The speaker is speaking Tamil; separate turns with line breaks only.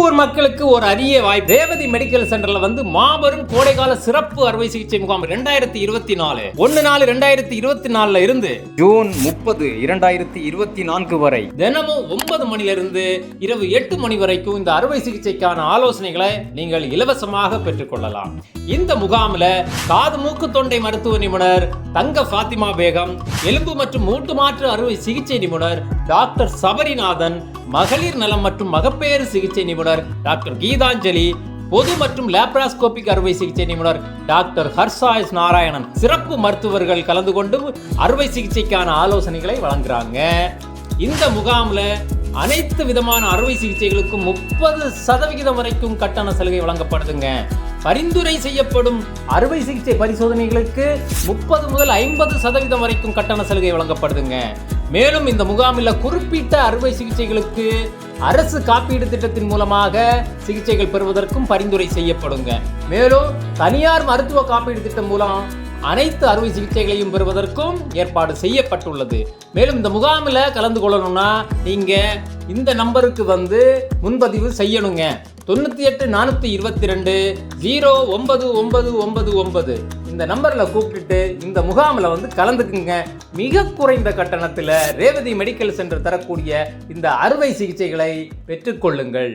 திருப்பூர் மக்களுக்கு ஒரு அரிய வாய்ப்பு. ரேவதி மெடிக்கல் சென்டர்ல மாபெரும் கோடைகால சிறப்பு அறுவை சிகிச்சை முகாம் 2024 1/4/2024 இருந்து ஜூன் 30 2024 வரை தினமும் 9 மணிலிருந்து இரவு 8 மணி வரைக்கும் இந்த அறுவை சிகிச்சைக்கான ஆலோசனைகளை நீங்கள் இலவசமாக பெற்றுக்கொள்ளலாம். இந்த முகாமில் காது மூக்கு தொண்டை மருத்துவ நிபுணர் தங்க ஃபாத்திமா பேகம், எலும்பு மற்றும் மூட்டு மாற்று அறுவை சிகிச்சை நிபுணர் டாக்டர் சபரிநாதன், மகளிர் நலம் மற்றும் மகப்பேறு சிகிச்சை நிபுணர் டாக்டர் கீதாஞ்சலி, பொது மற்றும் லேப்ராஸ்கோபிக் அறுவை சிகிச்சை நிபுணர் டாக்டர் ஹர்ஷாயஸ் நாராயணன் சிறப்பு மருத்துவர்கள் கலந்து கொண்டு அறுவை சிகிச்சைக்கான ஆலோசனைகளை வழங்குறாங்க. இந்த முகாமில் அனைத்து விதமான அறுவை சிகிச்சைகளுக்கும் 30% வரைக்கும் கட்டண சலுகை வழங்கப்படுதுங்க. பரிந்துரை செய்யப்படும் அறுவை சிகிச்சை பரிசோதனைகளுக்கு 30 முதல் 50% வரைக்கும் கட்டண சலுகை வழங்கப்படுதுங்க. மேலும் இந்த முகாமில் குறிப்பிட்ட அறுவை சிகிச்சைகளுக்கு அரசு காப்பீடு திட்டத்தின் மூலமாக சிகிச்சைகள் பெறுவதற்கும் பரிந்துரை செய்யப்படுங்க. மேலும் தனியார் மருத்துவ காப்பீடு திட்டம் மூலம் அனைத்து அறுவை சிகிச்சைகளையும் பெறுவதற்கும் ஏற்பாடு செய்யப்பட்டுள்ளது. மேலும் இந்த முகாமில் கலந்து கொள்ளணும்னா நீங்க இந்த நம்பருக்கு முன்பதிவு செய்யணுங்க. 98 422 099999 இந்த நம்பர்ல கூப்பிட்டுட்டு இந்த முகாமில் கலந்துக்குங்க. மிக குறைந்த கட்டணத்தில் ரேவதி மெடிக்கல் சென்டர் தரக்கூடிய இந்த அறுவை சிகிச்சைகளை பெற்றுக்கொள்ளுங்கள்.